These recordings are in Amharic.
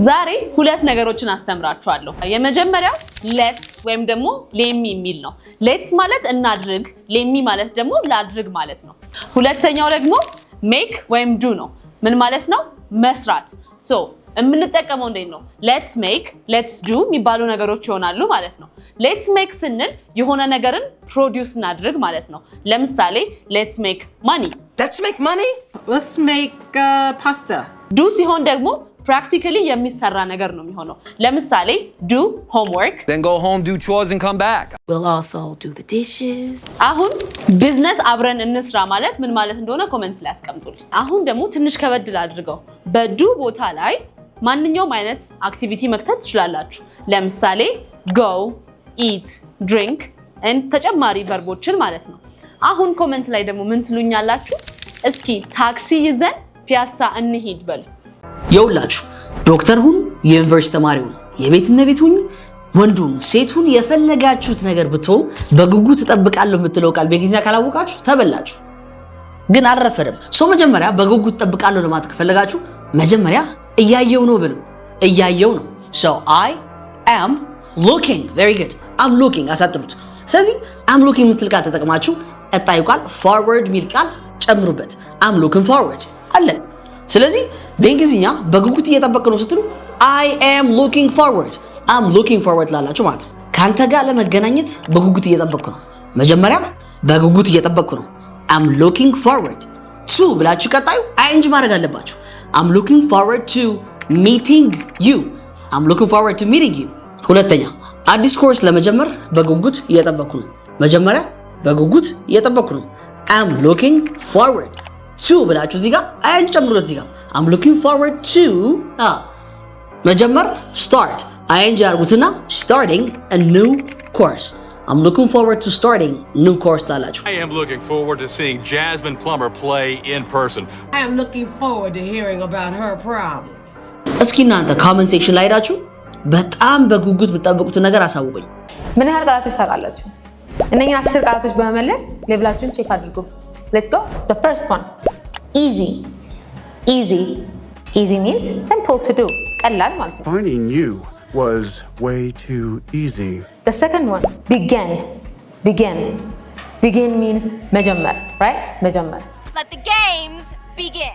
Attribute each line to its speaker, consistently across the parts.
Speaker 1: ዛሬ ሁለት ነገሮችን አስተምራችኋለሁ። የመጀመሪያው ሌትስ ወይም ደግሞ ሌሚ የሚል ነው። ሌትስ ማለት እናድርግ፣ ሌሚ ማለት ደግሞ ላድርግ ማለት ነው። ሁለተኛው ደግሞ ሜክ ወይም ዱ ነው። ምን ማለት ነው? መስራት። ሶ የምንጠቀመው እንዴት ነው? ሌትስ ሜክ፣ ሌትስ ዱ የሚባሉ ነገሮች ይሆናሉ ማለት ነው። ሌትስ ሜክ ስንል የሆነ ነገርን ፕሮዲውስ እናድርግ ማለት ነው። ለምሳሌ ሌትስ ሜክ ማኒ።
Speaker 2: Let's make money?
Speaker 3: Let's make pasta.
Speaker 1: ዱ ሲሆን ደግሞ ፕራክቲካሊ የሚሰራ ነገር ነው የሚሆነው። ለምሳሌ ዱ homework,
Speaker 4: then go home, do chores and come back.
Speaker 5: We'll also do the dishes.
Speaker 1: አሁን ቢዝነስ አብረን እንስራ ማለት ምን ማለት እንደሆነ ኮሜንት ላይ አስቀምጡልኝ። አሁን ደግሞ ትንሽ ከበድ አድርገው በዱ ቦታ ላይ ማንኛውም አይነት አክቲቪቲ መክተት ትችላላችሁ። ለምሳሌ go, eat, drink and ተጨማሪ ቨርቦችን ማለት ነው። አሁን ኮሜንት ላይ ደግሞ ምን ትሉኛላችሁ? እስኪ ታክሲ ይዘን ፒያሳ እንሂድ በሉ።
Speaker 6: የውላችሁ ዶክተር ሁኑ፣ የዩኒቨርሲቲ ተማሪ ሁኑ፣ የቤት እመቤት ሁኑ፣ ወንድ ሁኑ፣ ሴት ሁኑ፣ የፈለጋችሁት ነገር ብትሆኑ በጉጉት እጠብቃለሁ የምትለው ቃል በእንግሊዝኛ ካላወቃችሁ ተበላችሁ። ግን አልረፈደም። ሰው መጀመሪያ በጉጉት እጠብቃለሁ ለማለት ከፈለጋችሁ መጀመሪያ እያየው ነው ብለው እያየው ነው። so I am looking very good I'm looking አሳጥሩት። ስለዚህ I'm looking የምትል ቃል ተጠቅማችሁ ቀጣዩ ቃል forward የሚል ቃል ጨምሩበት። I'm looking forward አለ። ስለዚህ በእንግሊዝኛ በጉጉት እየጠበቅ ነው ስትሉ I am looking forward I'm looking forward ላላችሁ ማለት ነው። ካንተ ጋር ለመገናኘት በጉጉት እየጠበቅኩ ነው። መጀመሪያ በጉጉት እየጠበቅኩ ነው I'm looking forward to ብላችሁ ቀጣዩ ing ማድረግ አለባችሁ። I'm looking forward to meeting you I'm looking forward to meeting you። ሁለተኛ አዲስ ኮርስ ለመጀመር በጉጉት እየጠበቅኩ ነው። መጀመሪያ በጉጉት እየጠበቅኩ ነው I'm looking forward to ብላችሁ እዚህ ጋር ing ጨምሩት። እዚህ ጋር I'm looking forward to መጀመር start ing አድርጉትና starting a new course I'm looking forward to starting new course ላላችሁ።
Speaker 7: I am looking forward to seeing Jasmine Plummer play in person.
Speaker 3: I am looking forward to hearing about her problems.
Speaker 6: እስኪ እናንተ ኮሜንት ሴክሽን ላይ ሄዳችሁ በጣም በጉጉት የምትጠብቁትን ነገር አሳውቁኝ።
Speaker 8: ምን ያህል ቃላቶች ታውቃላችሁ? እነኚህን 10 ቃላቶች በመመለስ ሌቭላችሁን ቼክ አድርጉ። Let's go. The first one. Easy. Easy. Easy means simple to do. ቀላል ማለት ነው።
Speaker 9: Finding you was way too easy.
Speaker 8: The second one. Begin. Begin. Begin means መጀመር, right? መጀመር.
Speaker 10: Let the games begin.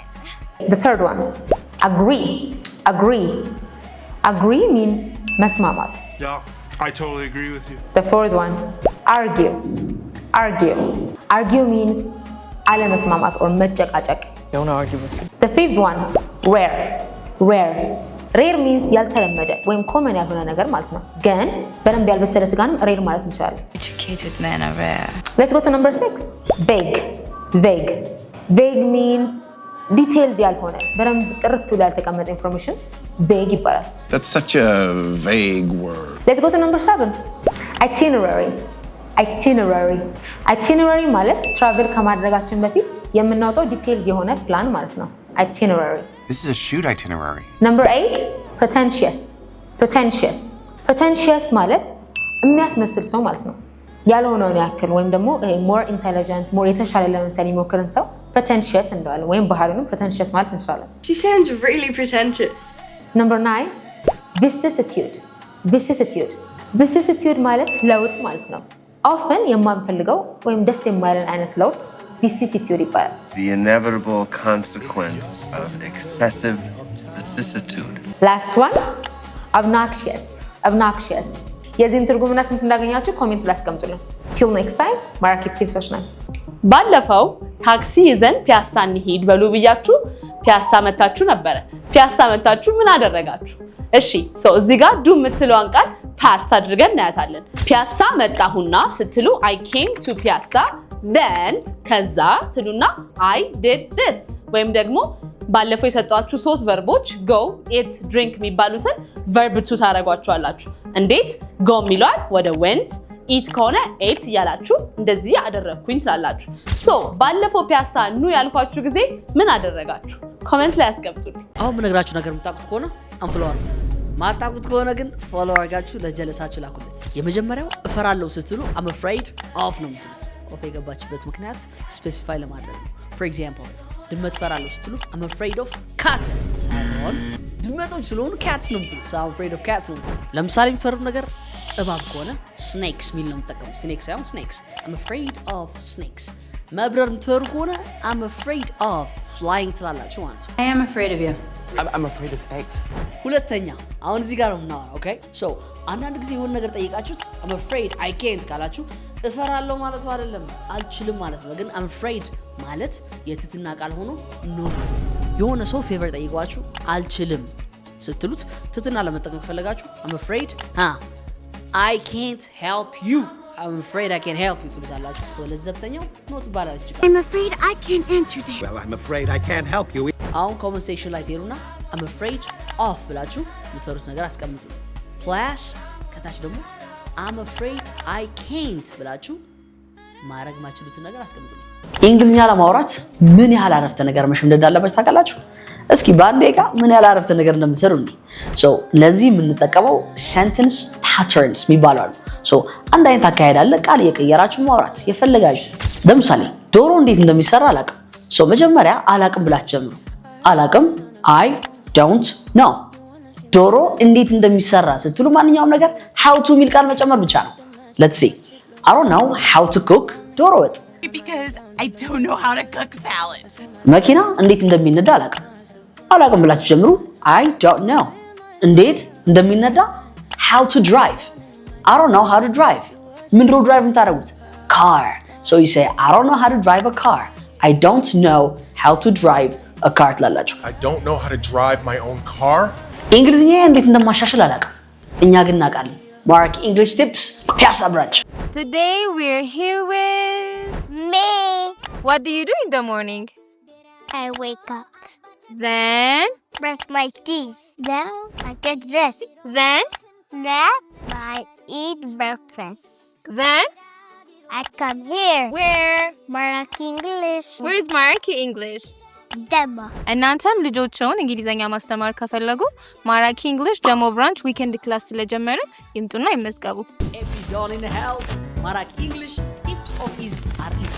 Speaker 8: The third one. Agree. Agree. Agree means መስማማት.
Speaker 7: Yeah, I totally agree with you.
Speaker 8: The fourth one. Argue. Argue. Argue means አለመስማማት or መጨቃጨቅ.
Speaker 2: Don't argue with me.
Speaker 8: The fifth one. Rare. Rare. Rare means ያልተለመደ ወይም ኮመን ያልሆነ ነገር ማለት ነው። ግን በደንብ ያልበሰለ ስጋንም ሬር ማለት እንችላለን።
Speaker 5: Educated men are rare.
Speaker 8: Let's go to number 6. Vague. Vague. Vague means detailed ያልሆነ በደንብ ጥርት ብሎ ያልተቀመጠ ኢንፎርሜሽን vague ይባላል።
Speaker 9: That's such a vague word.
Speaker 8: Let's go to number 7. Itinerary. Itinerary. Itinerary ማለት ትራቨል ከማድረጋችን በፊት የምናወጣው ዲቴይልድ የሆነ ፕላን ማለት ነው። Itinerary.
Speaker 4: This is a shoot itinerary.
Speaker 8: Number 8. Pretentious. Pretentious. Pretentious ማለት የሚያስመስል ሰው ማለት ነው። ያልሆነውን ያክል ወይም ደግሞ more intelligent, more የተሻለ ለመምሰል የሚሞክርን ሰው pretentious እንደዋለን ወይም ባህሪውን pretentious ማለት እንችላለን።
Speaker 10: She sounds really pretentious.
Speaker 8: Number 9. Vicissitude. Vicissitude. Vicissitude ማለት ለውጥ ማለት ነው። often የማንፈልገው ወይም ደስ የማይለን አይነት ለውጥ vicissitude ይባላል።
Speaker 11: The inevitable consequence of excessive vicissitude.
Speaker 8: Last one. Obnoxious. Obnoxious. የዚህን ትርጉምና ስንት እንዳገኛችሁ ኮሜንት ላይ አስቀምጡልን። Till next time. ማርኬት ቲፕሶች ነን።
Speaker 1: ባለፈው ታክሲ ይዘን ፒያሳ እንሂድ በሉ ብያችሁ ፒያሳ መታችሁ ነበረ። ፒያሳ መታችሁ ምን አደረጋችሁ? እሺ እዚህ ጋር ዱ የምትለዋን ቃል ፓስት አድርገን እናያታለን። ፒያሳ መጣሁና ስትሉ I came to ፒያሳ then ከዛ ትሉና I did this ወይም ደግሞ ባለፈው የሰጧችሁ 3 ቨርቦች go, eat, drink የሚባሉትን verb to ታረጓቸዋላችሁ። እንዴት? go የሚለዋል ወደ went፣ eat ከሆነ ate እያላችሁ እንደዚህ አደረግኩኝ ትላላችሁ። ባለፈው ፒያሳ ኑ ያልኳችሁ ጊዜ ምን አደረጋችሁ? ኮሜንት ላይ አስቀምጡልኝ።
Speaker 6: አሁን ምነግራችሁ ነገር የምታውቁት ከሆነ አንፍሎር ማታውቁት ከሆነ ግን ፎሎ አድርጋችሁ ለጀለሳችሁ ላኩለት። የመጀመሪያው እፈራለሁ ስትሉ I'm afraid of ነው የምትሉት። ኦፍ የገባችበት ምክንያት ስፔሲፋይ ለማድረግ ነው። For example, ድመት ፈራለሁ ስትሉ I'm afraid of cat ሳይሆን ድመቶች ስለሆኑ cats ነው የምትሉት። I'm afraid of cats ነው የምትሉት። ለምሳሌ የሚፈሩት ነገር እባብ ከሆነ snakes ሚል ነው የምትጠቀሙት። snakes ሳይሆን snakes. I'm afraid of snakes. መብረር የምትፈሩ ከሆነ I'm afraid of flying ትላላችሁ ማለት ነው።
Speaker 5: I am afraid of you.
Speaker 2: I'm afraid of snakes.
Speaker 6: ሁለተኛ አሁን እዚህ ጋር ነው የምናወራው። ኦኬ ሶ አንዳንድ ጊዜ የሆነ ነገር ጠይቃችሁት I'm afraid I can't ካላችሁ እፈራለሁ ማለት አይደለም አልችልም ማለት ነው። ግን I'm afraid ማለት የትትና ቃል ሆኖ ኖ ማለት የሆነ ሰው ፌቨር ጠይቋችሁ አልችልም ስትሉት ትትና ለመጠቀም ከፈለጋችሁ I'm afraid I can't help you. I'm afraid I can't help you ትሉታላችሁ። ሶ ለዘብተኛው ኖት ባላችሁ
Speaker 10: I'm afraid I can't answer that.
Speaker 2: Well, I'm afraid I can't help you.
Speaker 6: አሁን ኮመን ሴክሽን ላይ ትሄዱና I'm afraid of ብላችሁ የምትፈሩት ነገር አስቀምጡ። ፕላስ ከታች ደግሞ I'm afraid I can't ብላችሁ ማድረግ ማችሉትን ነገር አስቀምጡ። እንግሊዝኛ ለማውራት ምን ያህል አረፍተ ነገር መሸምደድ አለባችሁ ታውቃላችሁ? እስኪ በአንድ ደቂቃ ምን ያህል አረፍተ ነገር እንደምትሰሩ እንዴ። ሶ ለዚህ የምንጠቀመው ሴንተንስ ፓተርንስ የሚባሉ አሉ። ሶ አንድ አይነት አካሄድ አለ። ቃል እየቀየራችሁ ማውራት የፈለጋችሁ። ለምሳሌ ዶሮ እንዴት እንደሚሰራ አላውቅም። ሶ መጀመሪያ አላውቅም ብላችሁ ጀምሩ። አላውቅም I don't know። ዶሮ እንዴት እንደሚሰራ ስትሉ ማንኛውም ነገር how to ሚል ቃል መጨመር ብቻ ነው። let's see I don't know how to cook ዶሮ ወጥ
Speaker 3: Because I don't know how to cook salad.
Speaker 6: መኪና እንዴት እንደሚነዳ አላውቅም ብላችሁ ጀምሩ። I don't know እንዴት እንደሚነዳ how to drive I don't know how to drive ምንድን ነው ድራይቭ የምታደርጉት car so you say I don't know how to drive a car I don't know how to drive a car ትላላችሁ።
Speaker 9: I don't know how to drive my own car.
Speaker 6: እንግሊዝኛ እንዴት እንደማሻሽል አላውቅም። እኛ ግን እናውቃለን። ማራኪ English tips ፒያሳ ብራንች።
Speaker 10: Today we're here with me. What do you do in the morning? I wake up. Then brush my teeth. Then I get dressed. Then I eat breakfast. Then I come here. Where? Maraki English. Where is Maraki English? Demo. እናንተም ልጆቻችሁን እንግሊዘኛ ማስተማር ከፈለጉ ማራኪ እንግሊሽ ደሞ ብራንች ዊኬንድ ክላስ ስለጀመረ ይምጡና ይመዝገቡ።
Speaker 6: Every dawn in the house ማራኪ English tips of easy are easy